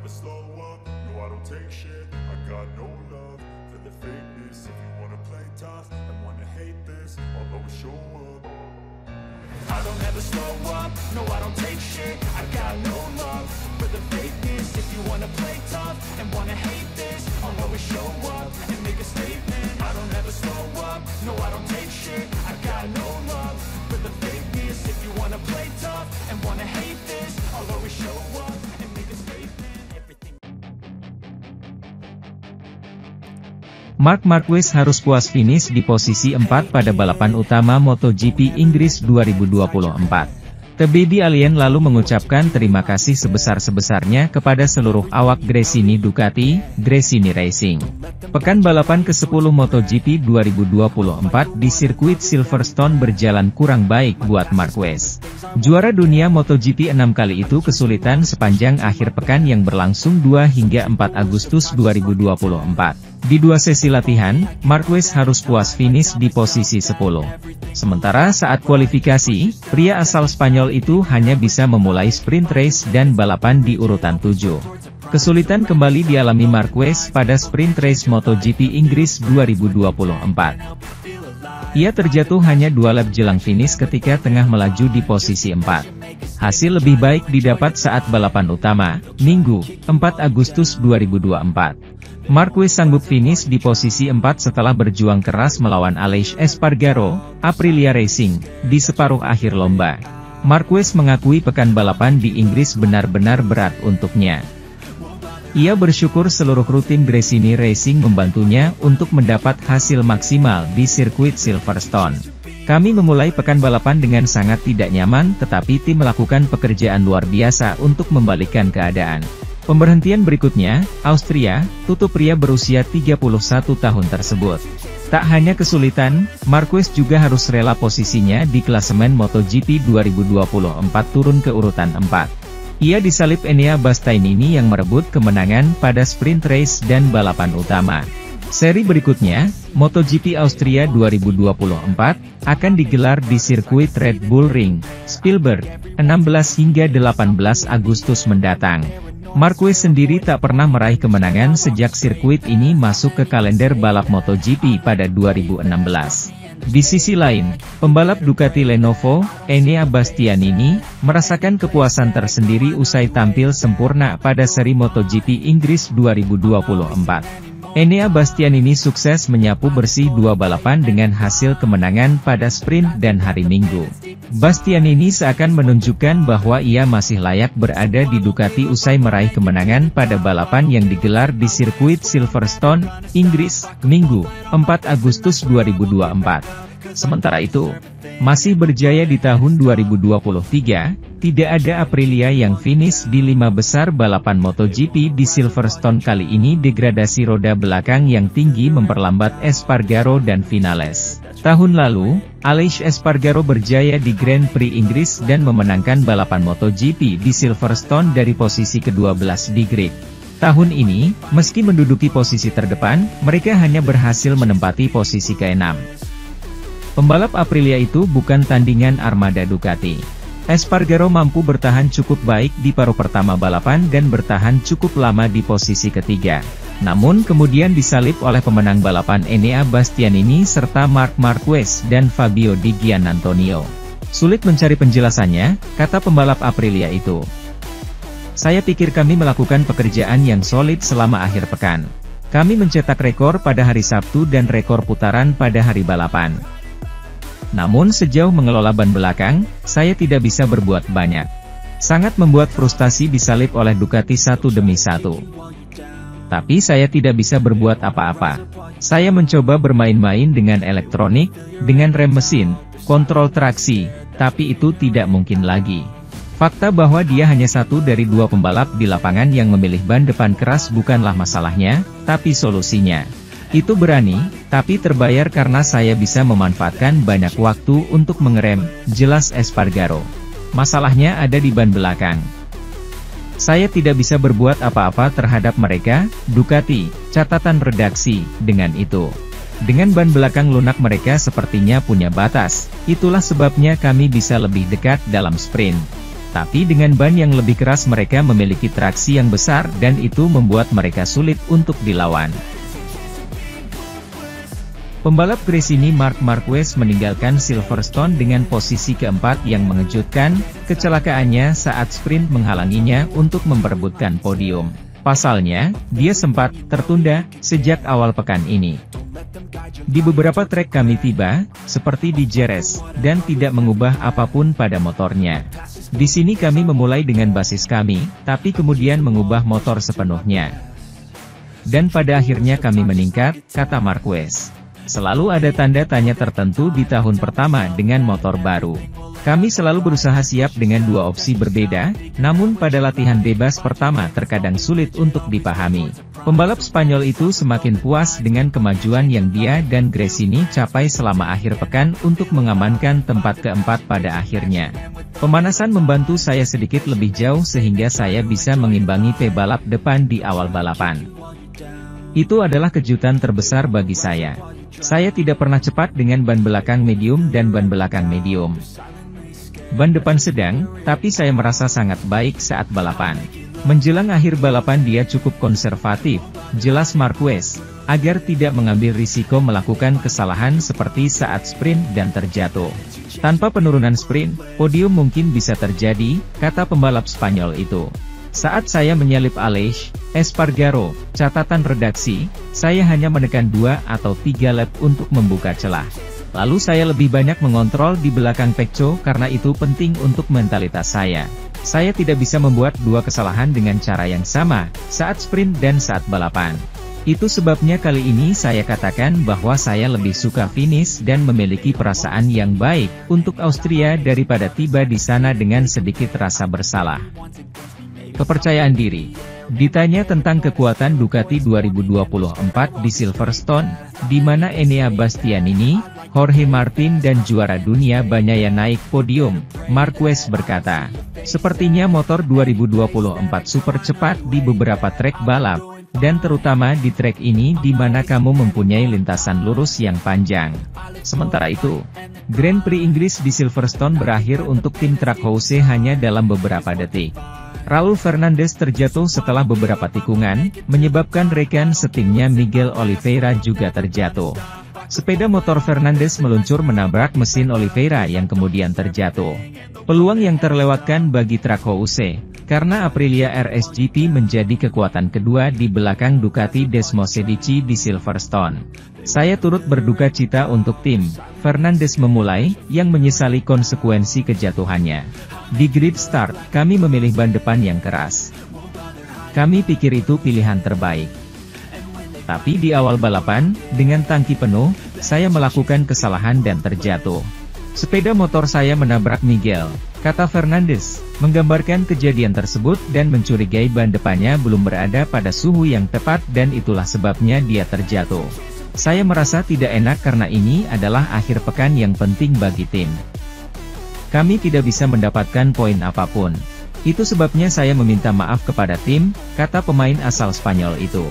never slow up, no I don't take shit. I got no love for the fakeness. If you wanna play tough and wanna hate this, I'll always show up. I don't ever slow up, no I don't take shit. I got no love for the fakeness. If you wanna play tough and wanna hate this, I'll always show up and make a statement. I don't ever slow up, no I don't take shit. I got no love for the fakeness. If you wanna play tough and wanna hate this, I'll always show up and make a statement. Everything. Marc Marquez harus puas finish di posisi 4 pada balapan utama MotoGP Inggris 2024. TBD Alien lalu mengucapkan terima kasih sebesar-sebesarnya kepada seluruh awak Gresini Ducati, Gresini Racing. Pekan balapan ke-10 MotoGP 2024 di sirkuit Silverstone berjalan kurang baik buat Marquez. Juara dunia MotoGP 6 kali itu kesulitan sepanjang akhir pekan yang berlangsung 2 hingga 4 Agustus 2024. Di 2 sesi latihan, Marquez harus puas finish di posisi 10. Sementara saat kualifikasi, pria asal Spanyol itu hanya bisa memulai sprint race dan balapan di urutan 7. Kesulitan kembali dialami Marquez pada sprint race MotoGP Inggris 2024. Ia terjatuh hanya 2 lap jelang finish ketika tengah melaju di posisi 4. Hasil lebih baik didapat saat balapan utama, Minggu, 4 Agustus 2024. Marquez sanggup finish di posisi 4 setelah berjuang keras melawan Aleix Espargaro, Aprilia Racing, di separuh akhir lomba. Marquez mengakui pekan balapan di Inggris benar-benar berat untuknya. Ia bersyukur seluruh rutin Gresini Racing membantunya untuk mendapat hasil maksimal di sirkuit Silverstone. Kami memulai pekan balapan dengan sangat tidak nyaman, tetapi tim melakukan pekerjaan luar biasa untuk membalikkan keadaan. Pemberhentian berikutnya, Austria, tutup pria berusia 31 tahun tersebut. Tak hanya kesulitan, Marquez juga harus rela posisinya di klasemen MotoGP 2024 turun ke urutan 4. Ia disalip Enea Bastianini yang merebut kemenangan pada sprint race dan balapan utama. Seri berikutnya, MotoGP Austria 2024, akan digelar di sirkuit Red Bull Ring, Spielberg, 16 hingga 18 Agustus mendatang. Marquez sendiri tak pernah meraih kemenangan sejak sirkuit ini masuk ke kalender balap MotoGP pada 2016. Di sisi lain, pembalap Ducati Lenovo, Enea Bastianini, merasakan kepuasan tersendiri usai tampil sempurna pada seri MotoGP Inggris 2024. Enea Bastianini sukses menyapu bersih 2 balapan dengan hasil kemenangan pada sprint dan hari Minggu. Bastianini seakan menunjukkan bahwa ia masih layak berada di Ducati usai meraih kemenangan pada balapan yang digelar di sirkuit Silverstone, Inggris, Minggu, 4 Agustus 2024. Sementara itu, masih berjaya di tahun 2023, tidak ada Aprilia yang finish di 5 besar balapan MotoGP di Silverstone kali ini. Degradasi roda belakang yang tinggi memperlambat Espargaro dan Vinales. Tahun lalu, Aleix Espargaro berjaya di Grand Prix Inggris dan memenangkan balapan MotoGP di Silverstone dari posisi ke-12 di grid. Tahun ini, meski menduduki posisi terdepan, mereka hanya berhasil menempati posisi ke-6. Pembalap Aprilia itu bukan tandingan armada Ducati. Espargaro mampu bertahan cukup baik di paruh pertama balapan dan bertahan cukup lama di posisi ketiga. Namun kemudian disalip oleh pemenang balapan Enea Bastianini serta Marc Marquez dan Fabio Di Giannantonio. Sulit mencari penjelasannya, kata pembalap Aprilia itu. Saya pikir kami melakukan pekerjaan yang solid selama akhir pekan. Kami mencetak rekor pada hari Sabtu dan rekor putaran pada hari balapan. Namun sejauh mengelola ban belakang, saya tidak bisa berbuat banyak. Sangat membuat frustasi disalip oleh Ducati satu demi satu. Tapi saya tidak bisa berbuat apa-apa. Saya mencoba bermain-main dengan elektronik, dengan rem mesin, kontrol traksi, tapi itu tidak mungkin lagi. Fakta bahwa dia hanya satu dari 2 pembalap di lapangan yang memilih ban depan keras bukanlah masalahnya, tapi solusinya. Itu berani, tapi terbayar karena saya bisa memanfaatkan banyak waktu untuk mengerem, jelas Espargaro. Masalahnya ada di ban belakang. Saya tidak bisa berbuat apa-apa terhadap mereka, Ducati, catatan redaksi, dengan itu. Dengan ban belakang lunak mereka sepertinya punya batas, itulah sebabnya kami bisa lebih dekat dalam sprint. Tapi dengan ban yang lebih keras mereka memiliki traksi yang besar dan itu membuat mereka sulit untuk dilawan. Pembalap Gresini Marc Marquez meninggalkan Silverstone dengan posisi keempat yang mengejutkan, kecelakaannya saat sprint menghalanginya untuk memperebutkan podium. Pasalnya, dia sempat tertunda sejak awal pekan ini. Di beberapa trek kami tiba, seperti di Jerez, dan tidak mengubah apapun pada motornya. Di sini kami memulai dengan basis kami, tapi kemudian mengubah motor sepenuhnya. Dan pada akhirnya kami meningkat, kata Marquez. Selalu ada tanda tanya tertentu di tahun pertama dengan motor baru. Kami selalu berusaha siap dengan dua opsi berbeda, namun pada latihan bebas pertama terkadang sulit untuk dipahami. Pembalap Spanyol itu semakin puas dengan kemajuan yang dia dan Gresini capai selama akhir pekan untuk mengamankan tempat keempat pada akhirnya. Pemanasan membantu saya sedikit lebih jauh sehingga saya bisa mengimbangi pebalap depan di awal balapan. Itu adalah kejutan terbesar bagi saya. Saya tidak pernah cepat dengan ban belakang medium dan ban belakang medium. Ban depan sedang, tapi saya merasa sangat baik saat balapan. Menjelang akhir balapan dia cukup konservatif, jelas Marquez, agar tidak mengambil risiko melakukan kesalahan seperti saat sprint dan terjatuh. Tanpa penurunan sprint, podium mungkin bisa terjadi, kata pembalap Spanyol itu. Saat saya menyalip Aleix Espargaro, catatan redaksi, saya hanya menekan 2 atau 3 lap untuk membuka celah. Lalu saya lebih banyak mengontrol di belakang Pecco karena itu penting untuk mentalitas saya. Saya tidak bisa membuat dua kesalahan dengan cara yang sama, saat sprint dan saat balapan. Itu sebabnya kali ini saya katakan bahwa saya lebih suka finish dan memiliki perasaan yang baik untuk Austria daripada tiba di sana dengan sedikit rasa bersalah. Kepercayaan diri. Ditanya tentang kekuatan Ducati 2024 di Silverstone, di mana Enea Bastianini, Jorge Martin dan juara dunia Bagnaia naik podium, Marquez berkata, sepertinya motor 2024 super cepat di beberapa trek balap, dan terutama di trek ini di mana kamu mempunyai lintasan lurus yang panjang. Sementara itu, Grand Prix Inggris di Silverstone berakhir untuk tim Trackhouse hanya dalam beberapa detik. Raul Fernandez terjatuh setelah beberapa tikungan, menyebabkan rekan setimnya Miguel Oliveira juga terjatuh. Sepeda motor Fernandez meluncur menabrak mesin Oliveira yang kemudian terjatuh. Peluang yang terlewatkan bagi Trackhouse, karena Aprilia RS GP menjadi kekuatan kedua di belakang Ducati Desmosedici di Silverstone. Saya turut berduka cita untuk tim, Fernandez memulai, yang menyesali konsekuensi kejatuhannya. Di grid start, kami memilih ban depan yang keras. Kami pikir itu pilihan terbaik. Tapi di awal balapan, dengan tangki penuh, saya melakukan kesalahan dan terjatuh. Sepeda motor saya menabrak Miguel, kata Fernandez, menggambarkan kejadian tersebut dan mencurigai ban depannya belum berada pada suhu yang tepat dan itulah sebabnya dia terjatuh. Saya merasa tidak enak karena ini adalah akhir pekan yang penting bagi tim. Kami tidak bisa mendapatkan poin apapun. Itu sebabnya saya meminta maaf kepada tim, kata pemain asal Spanyol itu.